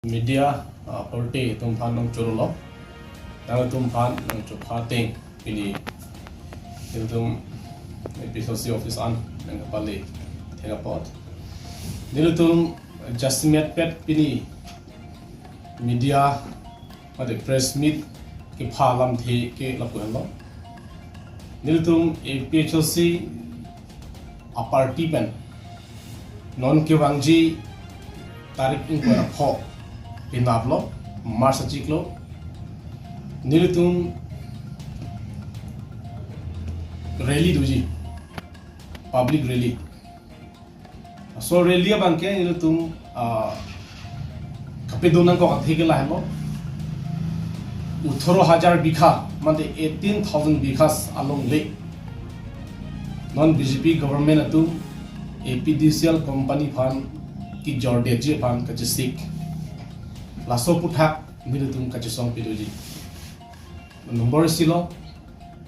media party tumpan nong churulo tang tumpan nong chuphating pili tum APHLC office an nang pali thengapot nilutum justmet pet pili media mate press meet ki phalam the ke lapuhanlo nilutum APHLC a party pen non ke wangji tarik in ko pho pinablo marsa chiklo nilutum rally duji public rally so rally bangke nilutum kapedo nang ko athike la hemo 18,000 bikha mante 18,000 bikhas along lake non BJP government atu APHLC company fan ki jordeje fan ka sik laso puthak nilutum ka song pidoji number silo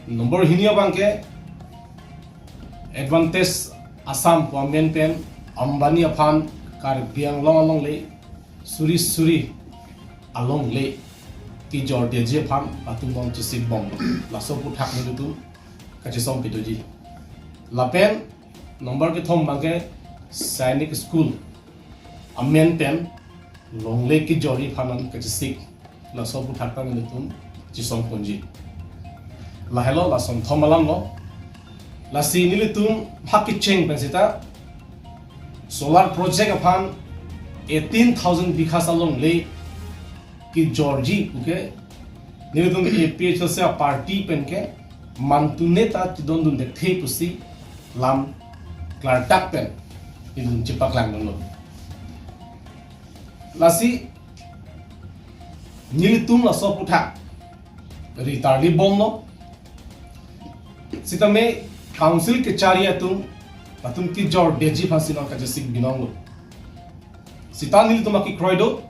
number hinia bangke advantage asam pomen pen ambani afan kar biang long le suri along le ki jordeje fan atum bom sik bom laso puthak nilutum ka song pidoji lapen number ke thom bangke sainik school amen pen longle ki jori phanan ka sik la so bu thakta ne tum chisong ponji la hello la som thomalam lo la si ni tum hakki cheng pensita solar project aphan 18,000 bikhas along le ki jorji uke ni tum APHLC party pen ke mantune ta tidon dun de the pusi lam klartak pen idun chipak lang no lasi nilitum la so puthak ritarli bomno sitame council ke charia tum patum ki jor deji fasino ka jasik binong sita nilitum ki kroido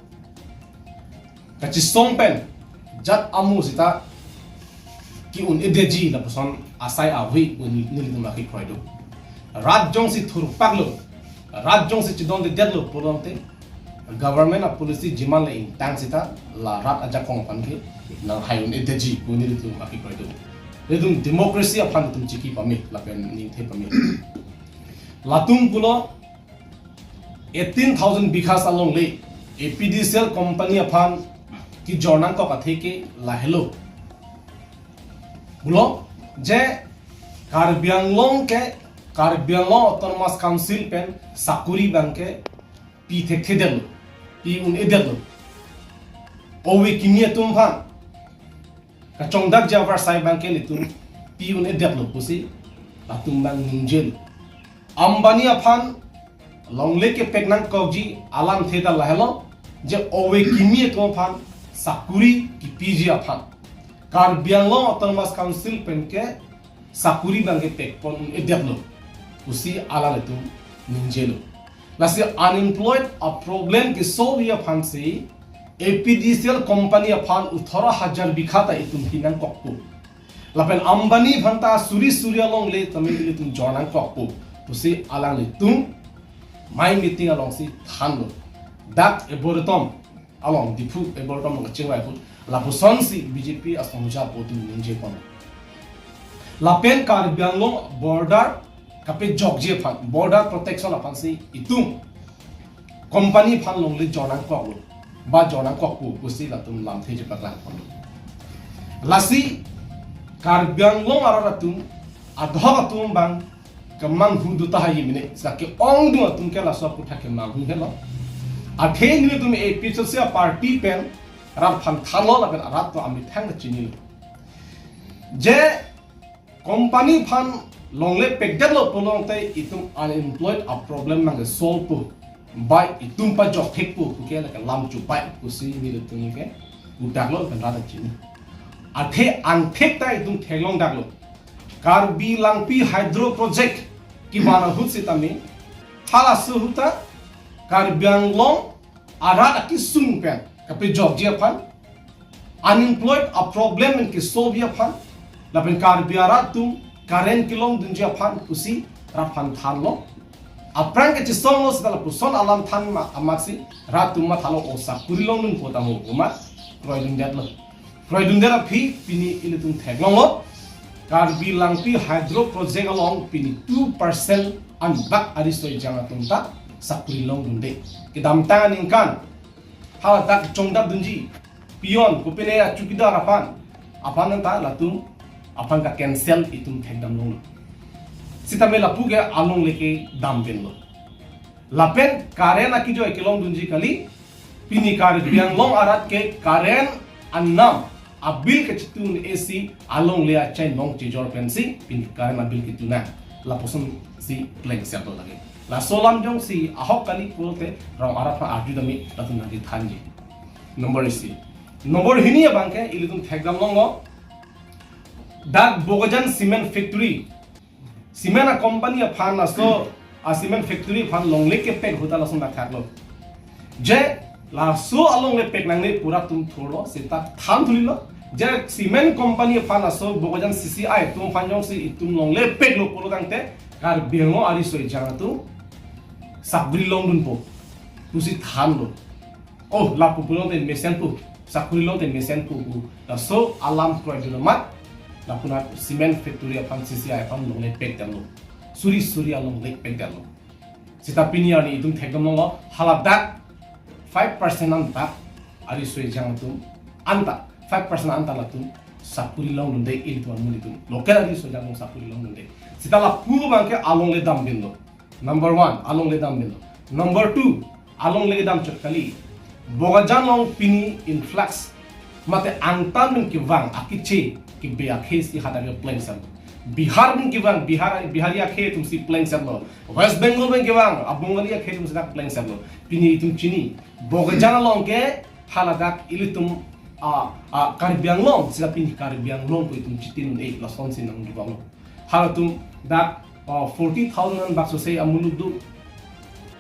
ka chisong pen jat amu sita ki un edeji la person asai awi un nilitum ki kroido rajjong si thurpaklo rajjong si chidon de dedlo polonte government of policy jiman le tang sita la rat aja kong pan ke na hayun edeji punil tu maki koido redum democracy aphan tum chiki pami la pen ning the pami latung pulo 18,000 bikhas along le APHLC company aphan ki jornang ko kathe ke la hello bulo je karbianglong autonomous council pen sakuri banke pi thek del pi un edel owe kimia tum phan ka chongdak javar sai banke ni tum pi un edel pusi atum bang ninjel ambani aphan longle ke peknang kogji alam theda lahelo je owe kimia tum phan sakuri ki piji aphan karbianglong autonomous council pen ke sakuri bange pekpon edel pusi ala letum ninjelo lasi unemployed a problem ki solve ya phansi APHLC company aphan 18,000 bikhata itum hinan kokpu lapen ambani phanta suri along le tamil tum jornang kokpu pusi alang le tum my meeting along si thanlo dak eborotom along Diphu eborotom ngchingwai put lapuson si BJP asongja potu ninje pon lapen karbianglong border kape jogje phan border protection aphan si itum company phan longle jornang koklo ba jornang kokpu pusi latum lam theje paklang pon lasi karbianglong araratum adhogatum bang kamang huduta hayimine sake ongdu atum ke la so puthake mangu helo athe ni tum APHLC party pen ram phan thalo la pen arat to ami thang chini je company phan longle pekdelo polong tai itum unemployed a problem mang solve pu by itum pa job thek pu ke la lam chu pai kusi ni tum ke udaklo kan ra chin athe ang thek tai itum thelong daklo karbi langpi hydro project ki bana hut sitami hala suhuta karbianglong arat ki sung pen kape job je phan unemployed a problem ki solve ya phan la pen karbiara tum karen kilong dunja phan kusi raphan thanlo aprang ke chisong lo sita la puson alam than ma amaksi ratum ma thalo o sakuri long nun pota mo kuma proidun dat lo proidun dat phi pini ilitun theglong lo karbi langpi hydro project along pini 2% an bak arisoi janga tumta sakuri long dunde kidam tangan ingkan hala tak chongdap dunji pion kupine ya chukida apan ta latum apan ka cancel itum thekdam long sita me lapu ke along leke dam ben lo lapen karen aki jo ekilong dunji kali pini kar biang long arat ke karen annam abil ke chitun AC along le achai long chijor pensi pini karen abil ke tuna laposun si pleng settle lagi la solam jong si ahok kali pulte rong arat pa aju dami latun nadi thanji number isi nomor hini bangke ilitun thekdam longo dak bogajan cement factory cement a company a phan so a cement factory phan longle ke pek hota la sunda thaklo je la so along le pek nangne pura tum thoro seta tham thulilo je cement company a phan so bogajan CCI tum phanjong si itum longle pek lo polo dangte kar biango ari soi janga tu sakuri long dun po tusi tham lo oh la pupulong ten mesen pu sakuri long ten mesen pu la so alam proidun mat la puna cement factory apan CCI apan longle pek dalo suri along lake pek dalo sita pini ani idum thekdam lo halap dak 5% anta ari soi jang tu anta 5% anta la tu sakuri long lunde il tu anu itu local ari soi jang sakuri long lunde sita la pu bangke along le dam bindo number 1 along le dam bindo number 2 along le dam chakali bogajan long pini influx mate angtan min ki wang akiche ki bea case hada ge plan sam bihar min ki wang biharia khe tum si plan sam lo west bengal min ki wang abungalia khe tum sa plan sam lo pini tum chini bogajan long ke haladak ilitum karbiang long sila pini karbiang long ko itum chitin e la son sin nang gibang halatum dak 40,000 bakso say amuludu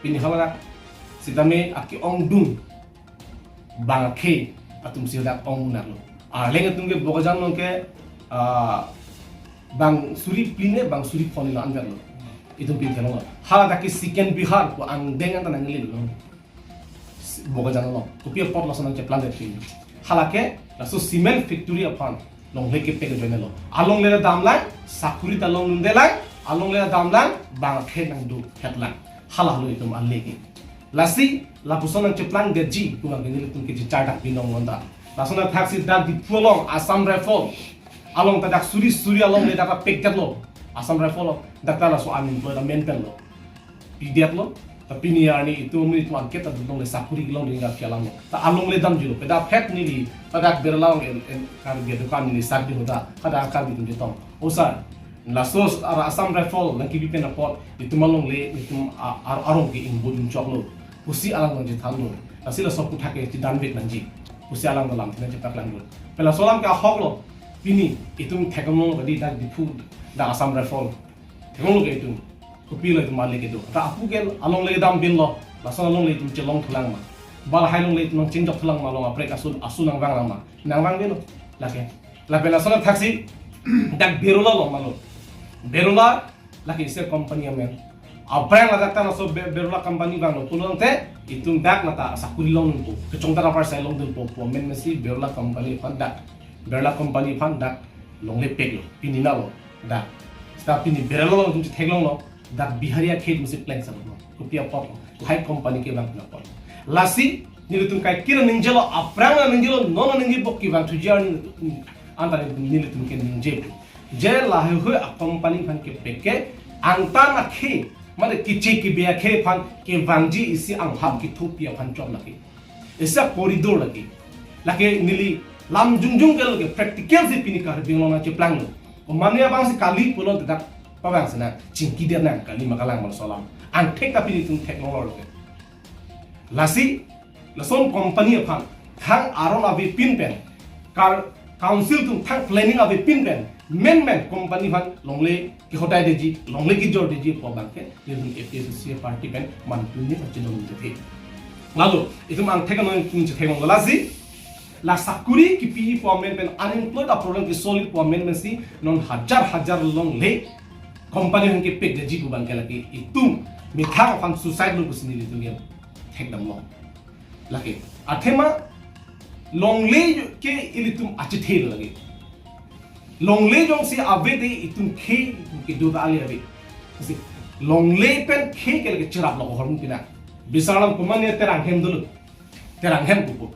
pini haladak sidame aki ong dung bangke atum sidak ong narlo lenga tungge bogajan long ke bang suri pline bang suri phone la angar lo itum pin thelo hala daki siken bihar ko ang dengan tanang le lo bogajan lo kopia pot la sonang che plan de pin hala ke la so cement factory apan long leke pe joine lo along le dam lai sakuri ta long nunde lai along le dam lai bang khe nang du hetlan hala lo itum an leke lasi la pusonang che plan de ji ku ang ngel tum ke ji charta binong onda la sonang taxi da Diphu long asam rifle along ta dak suri along le dak pek lo asam rifle dak ta la so unemployment lo pidiat lo tapi ni ani itu mi tu angket ta dong le sakuri long ringa fialang ta along le dam jilo peda phet ni di pada berlang kar ge dukan ni sak di hoda kada kar bi tu tong osa la sos ara asam rifle nang ki bi pen pot itu malong le itu arong ki in bodun choklo pusi alang nang jithalo asila sok uthake ti danbek nanji pusi alang dalam tina cetak langlo pela solam ka hoklo pini itum thekam gadi dak Diphu da asam rifle thekam lo ke itum kopi le mal le ke do ta apu gel along le dam bin lo la son along le itum chelong thulang ma bal hai long le itum chenjok thulang ma long apre asun nang wang ma nang wang belo la ke la pela solam taxi dak berula lo malo berula la ke se company amen aprang la dak ta so berula company bang lo pulong te itum dak na ta sakuri long po ke chongta na par sai long dun po men si berula company fan dak berla company fan dak long le pek lo pini na lo dak sta pini berla lo tum theglong lo dak biharia khet musi plan sa lo kopia pop hai company ke bang na pol lasi ni tum kai kira ninjelo aprang na ninjelo no ningi bok ki bang tujar anta ni tum ke ninje je la he a company fan ke peke angta na khe mane kiche ki bia khe fan ke bangji isi ang hab ki thupia fan chok laki isa corridor laki nili lam jungjung ke loge practical si pini kar binglong na cheplang lo o mania bang si kali pulo dak pabang sana cingki dia na kali makalang mal solam ang thek ta pini tum technology lasi lason company aphan thang aron avi pin pen kar council tum thang planning avi pin pen men company phan longle ki hotai deji longle ki jor deji po bang ke yun APHLC party pen man puni pachino mute lalu itu mang thek no tum thek lasi la sakuri ki pi pomen pen unemployed a problem ki solid pomen men si non hajar long le company hon ki pek de jibu bang ke laki itum mithang fan suicide lu kusini li tungem thekdam lo laki athema longle ke ilitum achithel lagi longle jong si avete itum khe ke do ali ave si longle pen khe ke lagi chirap lo hormu pina bisalam kumane terang hem dulu terang hem kupu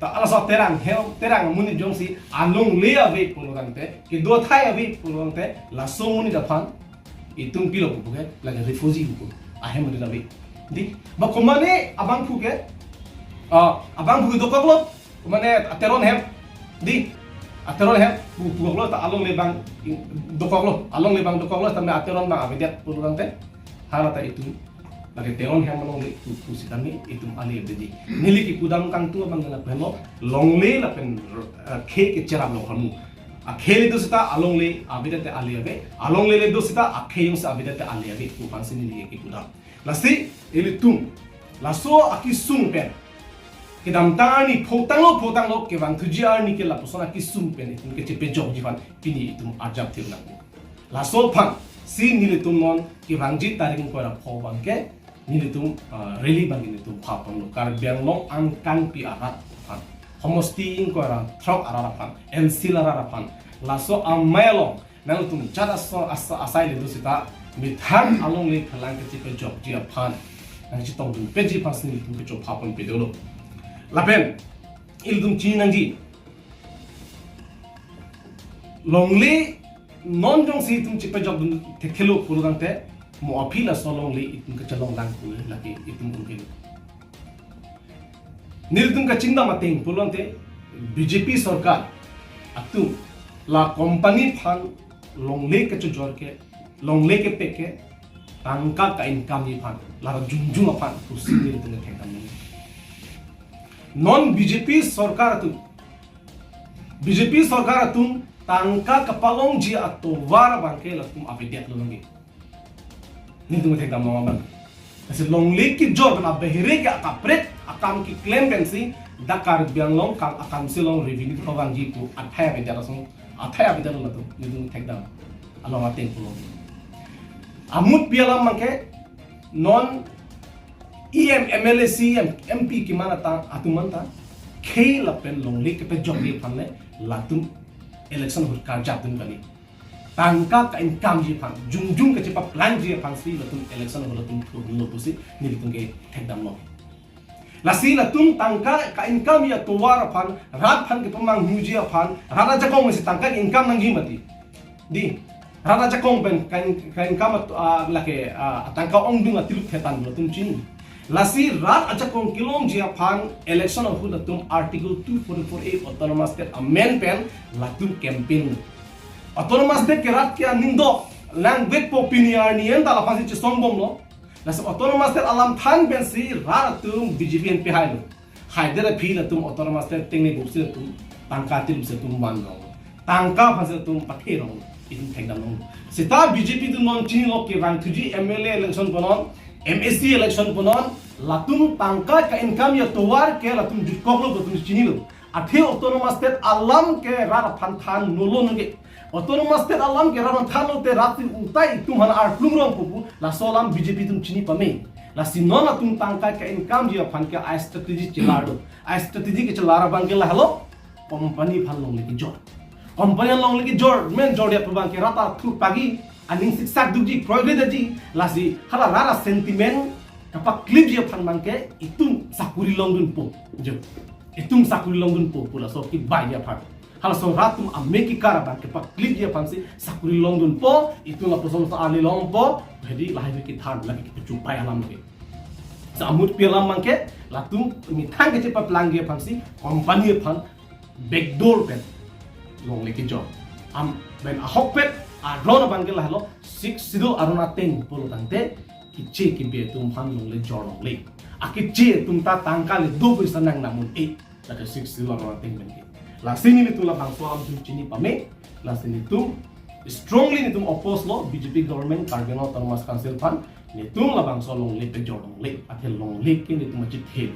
ta ala sa terang muni jong si along le ave pulurante ke do thai ave pulurante la songuni da phan itum pilo kupu ke lagi refugee kupu ahem de ave di ba kumane abang pu ke abang pu do koklo kumane ateron hem di ateron hem puklo ta along le bang do koklo ta me ateron bang ave det pulurante harata itu lagi teron hem long le tu si kami itu ali bedi nili ki kudam kang tu bang na pelo long le la pen khe ke cheram lo hamu a kheli do sita along le abidate ali ave along le do sita a kheyung sa abidate ali ave ku pansini li ki kudam lasi ili tum laso aki sung pen kedam tani photang lo ke bang thujiar ni ke la posona ki sung pen itu ke chepe jog jivan pini itu ajab thir na laso phan si nili tum non ki bangji taring ko ra pho bang ke nilitum reli bang nilitum phapon lo kar biang long angkang pi arat phan homosti in ko ra throk arara phan ensil arara phan laso amelong nang tum jara so asai le dusita mithan along le khalang ke chipe job ji phan nang chi tong dum pe ji pas ni tum ke job phapon pe dolo lapen ildum chi nang ji longle non jong si tum chipe job dum tekhelo purang te mo apila solong le itum ka chalong lang ku laki itum ungil niltum ka chinda mateng pulante BJP sarkar atu la company phan longle ka chojor ke longle ke peke tangka ka income ni phan la junjung phan tu sinil tum ke kam ni non BJP sarkar atu tangka kapalong ji atu war bangke la tum apidiat lo ngi ni tum thek dam mama kasi long le ki job na behire ka kapret akam ki claim pensi dakar biang long kam akam silong revenue phawang ji tu athaya be jara song athaya be jara tu ni tum thek dam along aten pulo amut pialam mangke non MLA MP ki mana ta atumanta khei la pen long le ke pe job le phanle latum election hur ka jatun kali tangka ka income ji phan jungjung ke chepa plan ji phan si latum election hol tum lo pusi ni tum ke thekdam lo la si latum tangka ka income ya towar phan rat phan ke pamang hu ji phan rara jakong si tangka income nang ji mati di rara jakong pen ka income la ke tangka ong dung atiluk thetan lo tum chin la si rat ajakong kilom ji phan election hol latum article 244A autonomous state amendment latum campaign autonomous state ke rat ke nindo lang bet popiniar ni en dala phasi songbom lo la so autonomous state alam than ben si rat tum BJP en pe hailo haidera phi la tum autonomous state tengne gupse tum tangka tilum se tum man lo tangka phase tum pathe ro idum thekdam lo sita BJP tu non chini lo ke bang thuji MLA election bonon MSC election bonon latum tangka ka income ya towar ke latum jukok lo tum chini lo athe autonomous state alam ke rat phan than nolo nge autonomous state alam ke ran thalo te rati utai tumhan ar plumrong pupu la solam BJP tum chini pame la sinona tum tangka ka income dia phan ke a strategy chilado a strategy ke chilara bang ke la halo company phan long le ki jor company long le ki jor men jor dia pabang ke rata thu pagi aning siksak duji progress ji la si hala rara sentiment kapak clip dia phan bang ke itum sakuri longun po jo itum sakuri longun po pula so ki bai dia phan hal so ratum ameki karaban ke pak clip dia pansi sakuri longdun po itu la person sa ali long po jadi lahir ki thar lagi ki jumpai alam ke samut pialam mangke latum mi thang ke cepat langge pansi company phan backdoor pen long le ki job am ben ahok pet a drone bangke la halo 6 sido aruna teng polo tante ki che ki be tum phan long le jor long le aki che tum ta tangka le do pu sanang namun la 6 sido aruna teng ben la sini ni tu la bang soam tu chini pame la sini tu strongly ni tu oppose lo BJP government Carbon Autonomous Council Fund ni tu la bang solong le pe jodong le athel long le ke ni tu machit thel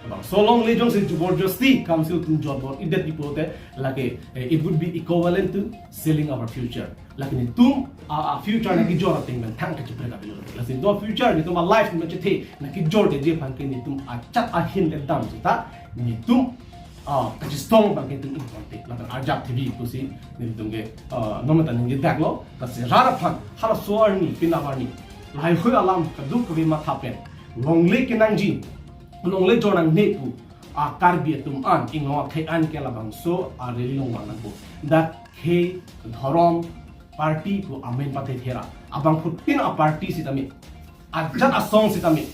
Bang so long le jong se jabardasti council tum job bor idet ipote lake it would be equivalent to selling our future lakini tum a future na ki jor ting men thang ka chipre ka bilo lasin do future ni tum a life ni che na ki jor de je phan ke ni tum a chat a hin le dam ta ni tum ka chi strong bang ke tum important lakan ajak tv ko si ni tum ge nomata ni dak lo ta se rara phan hara so arni pinawarni lai khoi alam ka du ko vi ma thapen longle kinang ji longle jorang nepu a karbi tum an ingo khe an ke labang so a reli long wang ko that khe dharam party ko amen pathe thera abang phutin a party sitami ajat asong sitami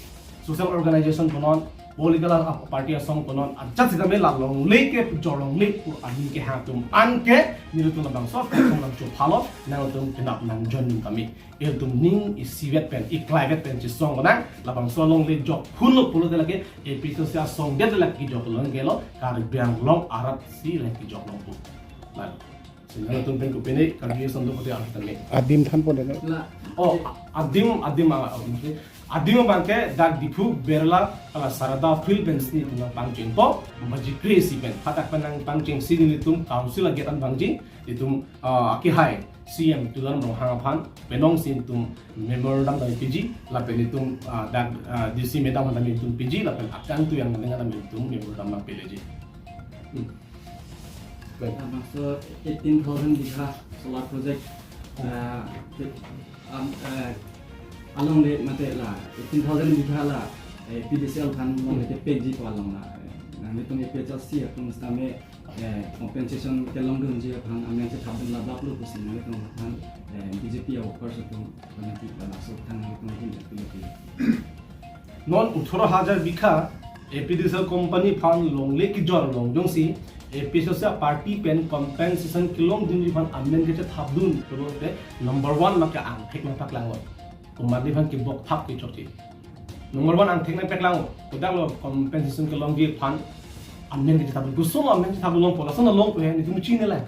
social organization konon political party asong konon ajat sitami la longle ke jorong le ko ani ke ha tum an ke nilutu labang so ke song lam chu phalo na tum tinap nang jon kami el tum ning is sivet pen i climate pen chi song na labang so long le jok phulo phulo de lage e piso sia song de la ki jok long gelo kar biang long arat si la ki jok long pu la sinalo tum pen ko pene kar ye song do ko te ar tan me Adim than pon la oh adim bangke dak Diphu berla ala sarada phil ben si tum pangching po maji crazy pen khatak panang pangching si ni tum council agetan bangji itum aki hai CM tulan mo hangaphan penong sin tum memorandum dai PG la penitum dak DC medam dami tum PG la pen akan tu yang dengan dami tum memorandum ma peleji So 18,000 bigha solar project along the mate la 18,000 bigha la PDCL kan long the PG ko along la nang tum APHLC atum stame compensation ke long dun je kan amen se thabun la blok lu kusin nang tum kan BJP of course tum panati la so kan tum hin non 18,000 bigha APDCL company fan long le ki jor long jong si APHLC party pen compensation kilong din fan amen ke thabdun to de number 1 maka ang thek na pak lang kumadi fan ki bok thap ki choti number 1 ang thek na pak lang udang lo compensation kilong gi fan amen ke thabdun gusto mo amen ke thabdun long pola sana long ko he ni tum chine la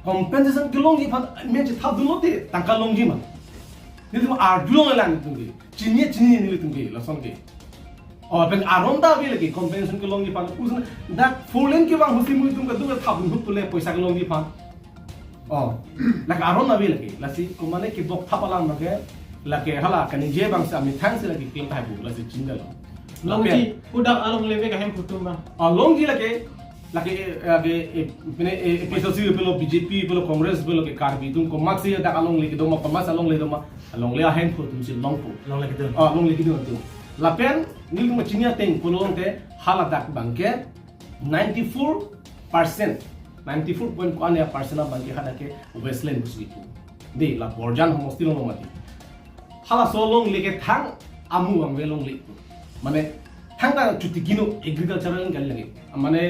compensation kilong gi fan amen ke thabdun lo te tangka long gi ma ni tum ar dulong la ni tum gi chini ni tum gi la son gi और फिर आरोंदा भी लगी कंपेंसेशन के लोग ये पान उस दैट फुलन के वांग हुसी मुई तुमका दुगा थाप हुत पुले पैसा के लोग ये पान लग आरोंदा भी लगी लसी को माने कि बक थापला मगे लगे हला कनी जे बांग से अमी थैंक्स लगी क्लेम थाइ बु लसी चिंगल लोंगी उडा आलोंग लेवे का हम कुटुंबा लोंगी लगे पिने एपीएससी पेलो बीजेपी पेलो कांग्रेस पेलो के कारबी तुमको मार्क्स ये दा आलोंग लेके दो मा आलोंग ले दो मा आलोंग ले हैंड फो तुम से लोंग लेके दो lapen ni lu machinia teng kulong te hala dak bangke 94% 94.1% bangke hada ke westland busbitu de la borjan homosti long mati hala solong leke thang amu ang welong le mane thang ta chuti gino agricultural gal lage mane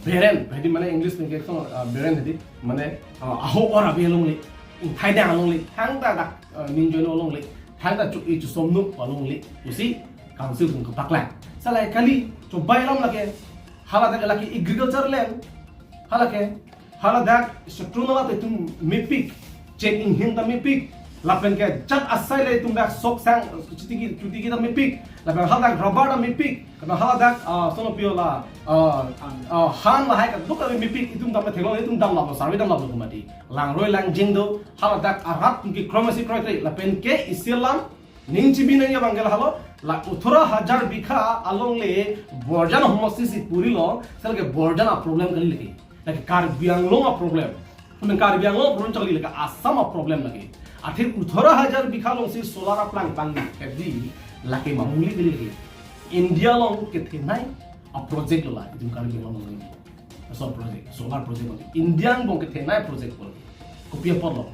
beren hedi mane english me ke beren hedi mane aho ora belong le thai dang long le thang ta dak ninjo long le thang ta chu i chu somnu long le usi council kum paklan salai kali coba ilam lagi hala dak lagi agriculture land hala dak strunala te tum mipik checking hin ta mipik lapen ke chat asai le tum dak sok sang cuti kita mipik lapen hala dak rubber da mipik kana hala dak sono piola han la hai ka duka mipik itum dam thelo itum dam la sarve dam la kumati lang roi lang jingdo hala dak arat tum ki chromasi kroite lapen ke isilam ning chibina ya bangel halo la 18,000 bikha along le borjan homosti si puri lo sel ke borjan a problem kali lagi like karbiang lo a problem men karbiang lo problem chali lagi asam a problem lagi athir 18,000 bikha long si solar plant bang fd laki mamuli kali lagi india long ke thinai a project la itu karbiang long lagi so project solar project indian bong ke thinai project ko kopia por lo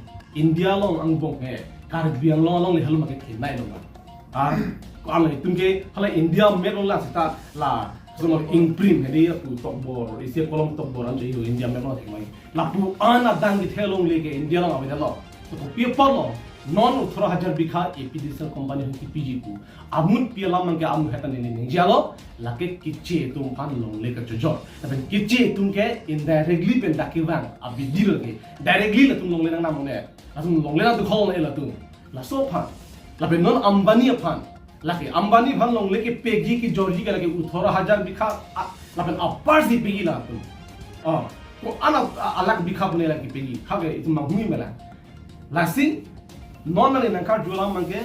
india long ang bong ke karbiang lo long le halu ma ke thinai lo ar ko am tumke hala india mero la sita la sono imprint hedi pu top bor isia kolom top bor an jei india mero themai la pu ana dang di thelong lege india la abe lo to pia polo non 18,000 bikha APDCL company ki PG ku amun pia la mang ke amu hetan ni jalo la ke kiche tum pan long le ka jojo tapi kiche tum ke indirectly pen dakiwang abi dilo ke directly la tum long le nang namone asum long le na tu khol la tu la so pan la ben non ambani pan laki ambani bhan long leke pegi ki jorji ke laki 18,000 bikha lapen apar si pegi la tu ko ana alak bikha bune laki pegi khage itu mahumi mela lasi non le nang kar jula mangke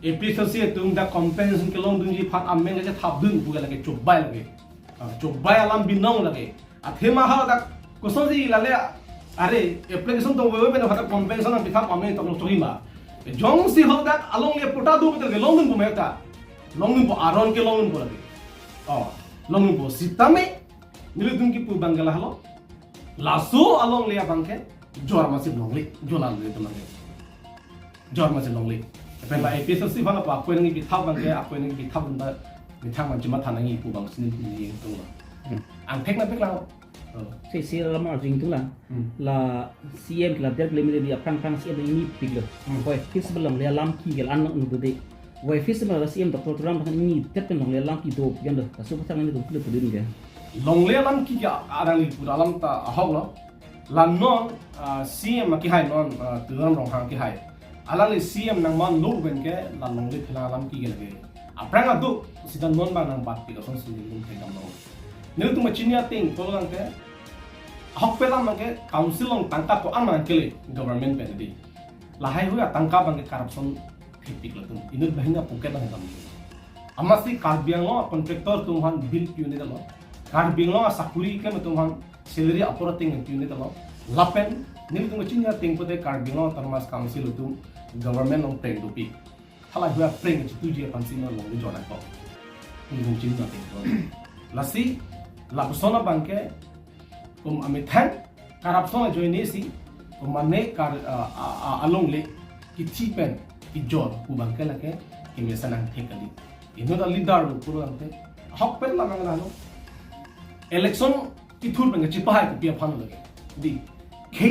APHLC tung da compensation ke long dung ji phat amen ke thap dun bu laki chobai lagi chobai alam binong lagi athema ha da kosoji lale are application to wewe na phata compensation na bikha amen to chori ma jong si ho da along le pota du betel ke long dung bu meta long dung bu aron ke long dung bu lagi long dung bu sitame nilu dung ki pu bangala halo laso along le bangke jor masih long le jola le to lagi jor masih long le pen la APHLC phana pa ko ngi bi thap bangke ko ngi bi thap bunda mi thang man chima thanangi pu bang sin ni to la ang phek na phek la si lama jing tu la CM la der le mi dia prang CM ini piglo boy fis belum le lam ki gel an nu de boy fis la CM doktor ram kan ni tet pen le lam ki do yan do ta su pa ni do le pudin ge long le lam ki ga arang li pura lam ta hok lo la non CM ki hai non tu ram rong hang ki hai alang le CM nang man lo ben ke la long le phila lam ki gel ge aprang adu sidan non ba nang bat ki ga son si ni ke dam lo nếu tụi mà chín nhà tiền có lần cái học về làm cái council long tăng cấp của anh mà cái government bên đi là hay huya tăng cấp bằng cái corruption thiệt là tụi ini bahaya pocket là làm amasi karbiang lo contractor tụi han bill unit đó karbiang lo sakuri cái mà tụi han salary operating unit đó lapen nếu tụi mà chín nhà tiền có thể karbiang lo thermas council tụi government long pay dupi thalai huya pay cái tụi gì fancy nó long đi cho lại có nhưng chín nhà tiền lasi la persona banke kum amithan corruption join si kum mane kar along le ki chipen ki jor ku banke la ke ki mesanang thekali ino da leader lu puru ante hok pen la ngana no election ki thur bange chipai ku pia phan lage di ke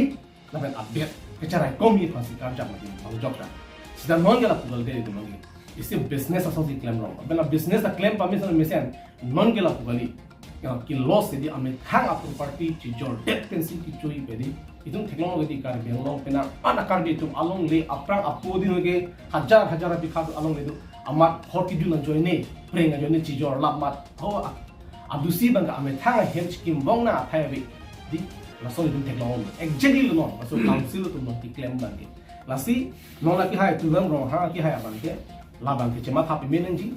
la ben update ke charai komi phasi kar jam ma bang jok da sida non gela pugal de de mangi isi business aso di claim wrong bela business a claim permission mesen non gela pugali ki loss di ame thang up property chi jor debt pensi ki choi pedi idung technology kar be long pena ana kar be tum along le aprang apodi hoge hazar bi khad along le do amat 40 dun join ne preng join ne chi jor lap mat ho adusi bang ame thang hem skim bong na thai be di la so idung technology exactly no so council to no ki claim bang la si no la ki hai tu bang ro ha ki hai bang ke la bang ke chema thapi menenji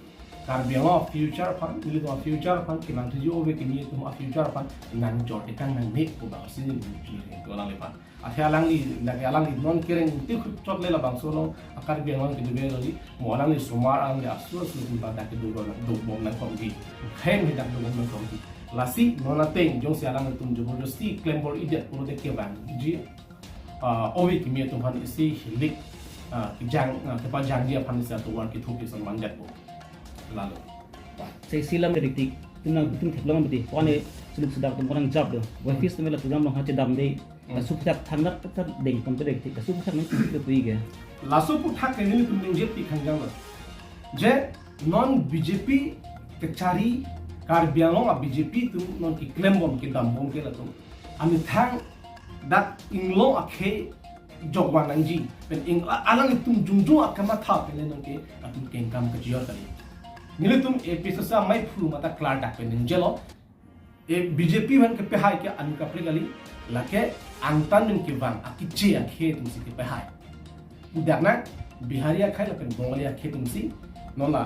kar biang future fund milik future fund ki mang tuju over ki ni tu future fund nan jor ekang nang ne ko ba sin ni to la lepan athya lang ni la ke lang ni non kereng ti chot le la bang so no akar biang ki dube ri mo lang ni sumar ang ya su su ba da ki du ro do bom na ko gi khem hi da do na ko gi la si no na teng jong sia lang tum jo bo si claim bor idiot ko de ke bang ji over ki mi tu han si hilik ki jang ke pa jang dia pan sa to war ki thu ki son man jat ko lalu say silam dedik tunang tung theklang beti kone suluk sudak tum orang job do wa fis tumela tudam long hache dam dei supjak thanat tat deng kom dedik tik supjak nang tik tu ige lasu pu thak ke ni tum ding je pi khangjang lo je non BJP ke chari kar biang a BJP tum non ki claim bom ki dam bom ke la tum ami thang dat inglo akhe jogwan nangji pen ing alang tum jungjung akama tha pe le non ke atum kengkam ke jior kali Nilitum APHLC mai phu mata klar dak pen jelo e BJP ban ke pehai ke anu ka pregali lake angtan nin ki van akiche akhe tum si ke pehai udana biharia khai la pen bongalia khe tum si non la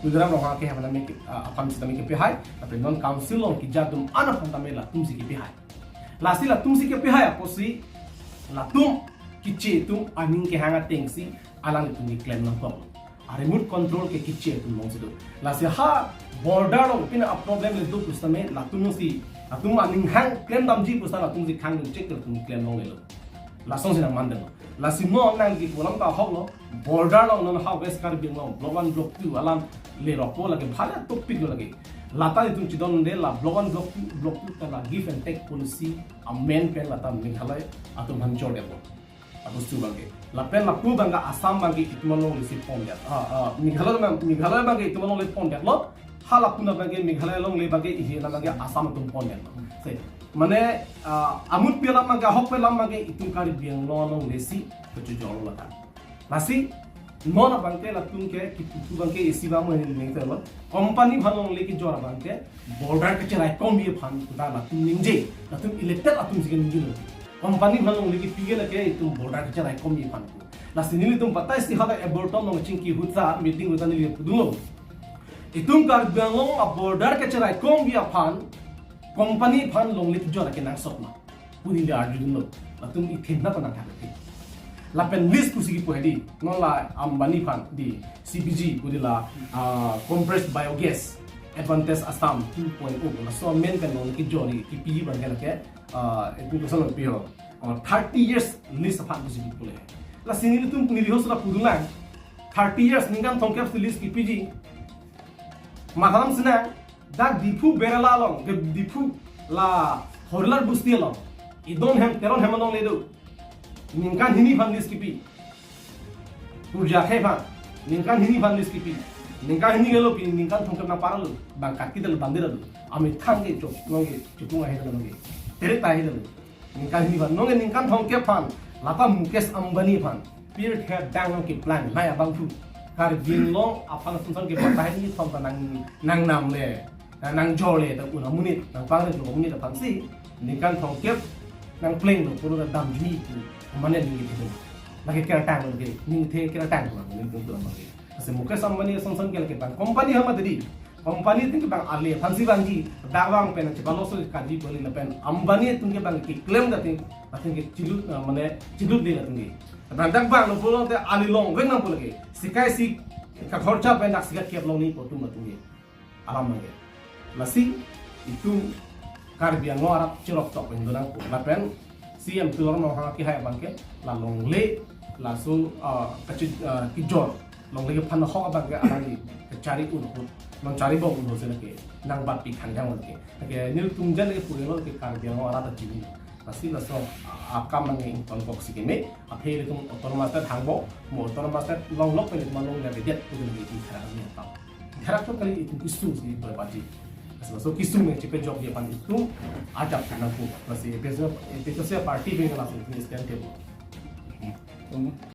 gujarat ro ha ke ha me apam si ke pehai ape non council long ki jadum ana fundamela tum si ke pehai la si la tum si ke pehai aposi la tum kiche tum aning ke hanga tengsi alang tum ni claim na ko remote control ke kiche tum long sido la se ha border long pina a problem le do kusame la tum si atum aning hang claim dam ji pusa la tum si khang check tum claim long le lo la song sina mandel la si no nang ki bolam ta hok lo border long non ha west kar bing long block 1 block 2 alam le ro ko lage bhala topic lo lage la ta tum chidon de la block 1 block 2 ta la give and take policy amend pen la ta minghalai atum han chode ko abustu bange la pen la pu banga asam bange itmanong le si pom ya minghalai bange itmanong le pom ya lo hala puna bange minghalai long le bange ihi na bange asam tum pom ya se mane amut pelam bange hok pelam bange itum kari biang long le si ko jolo la ta lasi non abangke la tungke ki tu bangke isiba mo ni ning telo company bhalong le ki jora bangke border ke chai kombi phan da la tung ningje la tung elected atum sigen ningje company bhalong le ki pige la ke tum border ke chai kombi phan la sinili tum pata isi hada abortom no chinki hutsa meeting utan li pudungo itum kar banglong a border ke chai kombi phan company phan long le ki jora ke nang sokma pudi le arjun la tum I thena pa na thakati la pen list kusigi po hedi non la ambani fan di CBG pudi la compressed biogas advantage asam 2.0 la so men pen non ki jori ki pi ban gala ke etu ko salo pi ho 30 years list fan kusigi pole la sinili tum ni hos la pudula 30 years ningam thongkap list ki piji madam sina da Diphu berala long Diphu la horlar busti long idon hem teron hem non ledo ningkan hini fan list kipi urja khefa ningkan hini fan list kipi ningkan hini gelo pi ningkan thongkap na paralu bang kat kidal bandira du ami thange chok nonge chupunga hedal nonge tere ta hedal ningkan hini fan nonge ningkan thongkap fan lapa Mukesh Ambani fan pir kha dang ki plan naya bangfu kar binglong apang sunsan ke patai ni thom nang nam le nang jole ta una munit nang pangre lo munit ta si ningkan thongkap nang pleng lo puro dam juni mana ni gitu lagi kira tang lagi ni the kira tang lagi ni tu lagi ase Mukesh Ambani song ke bang company hama tadi company tin bang ale fansi bangi dawang pen chalo so kaji boli la pen Ambani tin ke bang ki claim da tin atin ke chilu mane chilu de la tin bang dak bang lo polo te ali long wen nang lagi sikai si ka khorcha pen dak sikat kep long ni po tu matunge alam nge lasi itu karbiang ngorap cirok tok pen donang la pen CM tulor no ha ki hai bangke la long le la so ki jor long le phan ho bangke alani cari un long cari bong un hose ke nang bat pi khang jang ke nil tungjan ke pure lo ke kar biang ara ta jibi pasti la so akam mangi ton box ke me aphe le tum autonomous ta thangbo mo autonomous ta long lok pe le long le ke det tu le ki khara ni ta khara to kali itu kisu si ba party so kisum में चिपे जॉब ये पानी तुम आज आप करना को बस ये पेशा पार्टी भी ना लाते हैं इस टाइम टेबल